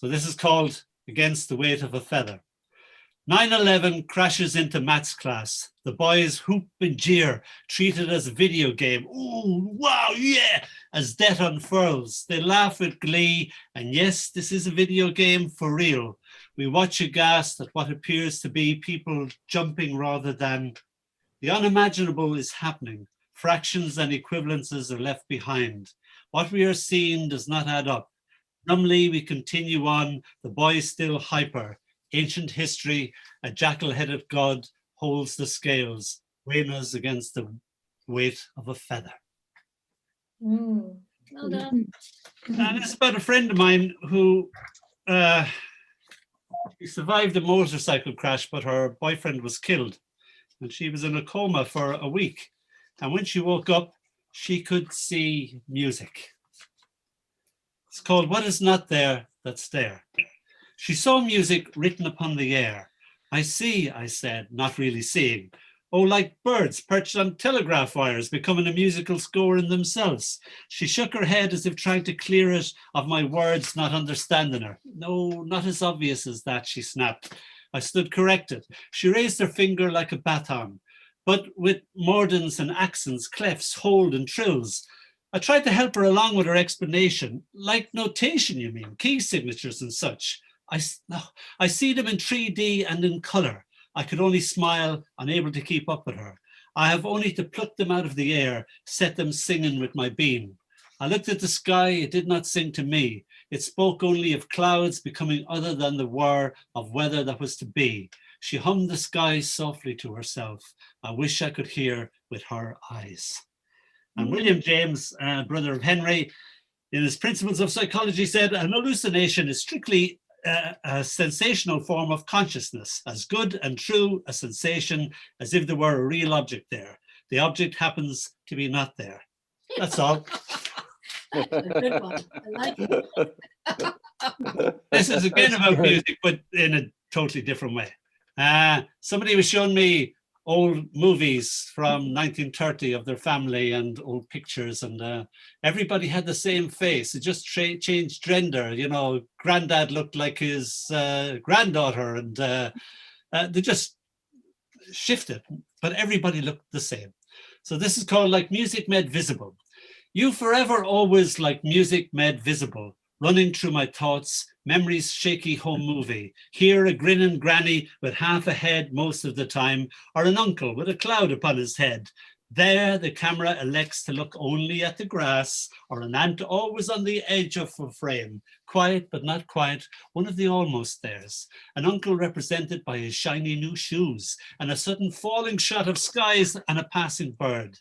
So this is called Against the Weight of a Feather. 9/11 crashes into maths class. The boys whoop and jeer, treat it as a video game. Ooh, wow, yeah! As death unfurls, they laugh with glee. And yes, this is a video game for real. We watch aghast at what appears to be people jumping rather than. The unimaginable is happening. Fractions and equivalences are left behind. What we are seeing does not add up. Numbly, we continue on, the boy still hyper. Ancient history, a jackal-headed god holds the scales, weighing us against the weight of a feather. Well done. And it's about a friend of mine who he survived a motorcycle crash, but her boyfriend was killed. And she was in a coma for a week. And when she woke up, she could see music. It's called What Is Not There That's There. She saw music written upon the air. I see, I said, not really seeing. Oh, like birds perched on telegraph wires, becoming a musical score in themselves. She shook her head as if trying to clear it of my words, not understanding her. No, not as obvious as that, she snapped. I stood corrected. She raised her finger like a baton, but with mordants and accents, clefs, hold and trills. I tried to help her along with her explanation. Like notation, you mean, key signatures and such. I see them in 3D and in color. I could only smile, unable to keep up with her. I have only to pluck them out of the air, set them singing with my beam. I looked at the sky, it did not sing to me. It spoke only of clouds becoming other than the whir of weather that was to be. She hummed the sky softly to herself. I wish I could hear with her eyes. And William James, brother of Henry, in his Principles of Psychology said, an hallucination is strictly a sensational form of consciousness, as good and true a sensation as if there were a real object there. The object happens to be not there. That's all. A good one. I like it. This is again about music, but in a totally different way. Somebody was showing me old movies from 1930 of their family and old pictures, and everybody had the same face. It just changed gender. You know, granddad looked like his granddaughter, and they just shifted, but everybody looked the same. So this is called Like Music Made Visible. You forever always like music made visible, running through my thoughts, memories shaky home movie. Here a grinning granny with half a head most of the time, or an uncle with a cloud upon his head. There the camera elects to look only at the grass, or an aunt always on the edge of a frame, quiet but not quiet, one of the almost theirs. An uncle represented by his shiny new shoes, and a sudden falling shot of skies and a passing bird.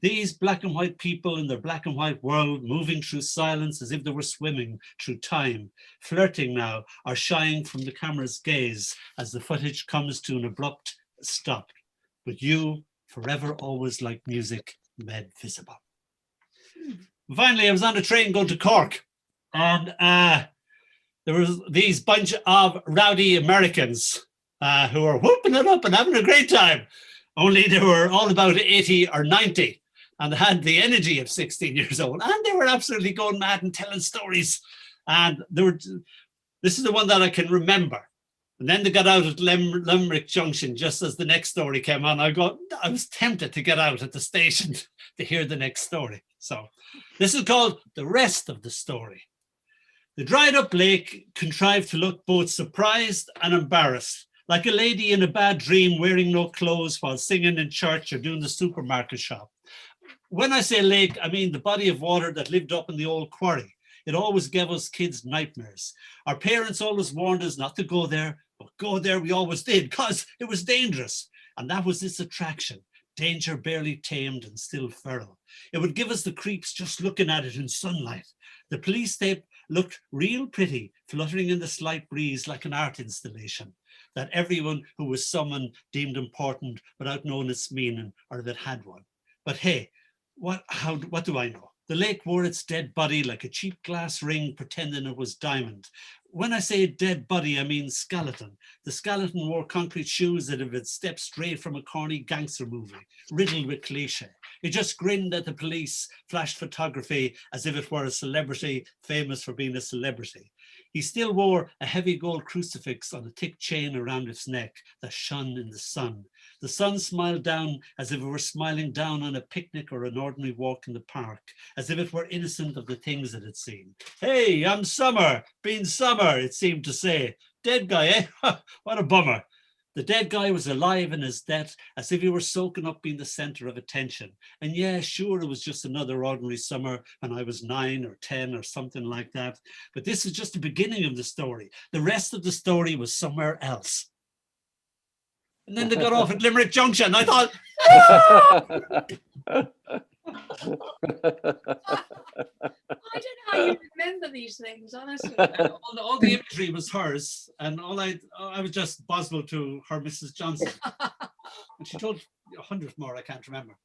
These black and white people in their black and white world, moving through silence as if they were swimming through time, flirting now or shying from the camera's gaze as the footage comes to an abrupt stop. But you, forever always like music made visible. Finally, I was on a train going to Cork, and there was these bunch of rowdy Americans who were whooping it up and having a great time, only they were all about 80 or 90. And had the energy of 16 years old, and they were absolutely going mad and telling stories. And this is the one that I can remember. And then they got out at Limerick Junction just as the next story came on. I was tempted to get out at the station to hear the next story. So this is called The Rest of the Story. The dried up lake contrived to look both surprised and embarrassed, like a lady in a bad dream wearing no clothes while singing in church or doing the supermarket shop. When I say lake, I mean the body of water that lived up in the old quarry. It always gave us kids nightmares. Our parents always warned us not to go there, but go there we always did because it was dangerous. And that was its attraction. Danger barely tamed and still feral. It would give us the creeps just looking at it in sunlight. The police tape looked real pretty, fluttering in the slight breeze like an art installation that everyone who was summoned deemed important without knowing its meaning or if it had one. But hey, what do I know? The lake wore its dead body like a cheap glass ring pretending it was diamond. When I say dead body, I mean skeleton. The skeleton wore concrete shoes that if it stepped straight from a corny gangster movie, riddled with cliche. It just grinned at the police, flashed photography as if it were a celebrity famous for being a celebrity. He still wore a heavy gold crucifix on a thick chain around his neck that shone in the sun. The sun smiled down as if it were smiling down on a picnic or an ordinary walk in the park, as if it were innocent of the things it had seen. Hey, I'm Summer, been Summer, it seemed to say. Dead guy, eh? What a bummer. The dead guy was alive in his death, as if he were soaking up being the center of attention. And yeah, sure, it was just another ordinary summer when I was 9 or 10 or something like that. But this is just the beginning of the story. The rest of the story was somewhere else. And then they got off at Limerick Junction. I thought, I don't know how you remember these things, honestly. all the imagery was hers, and I was just Boswell to her Mrs. Johnson. And she told 100 more, I can't remember.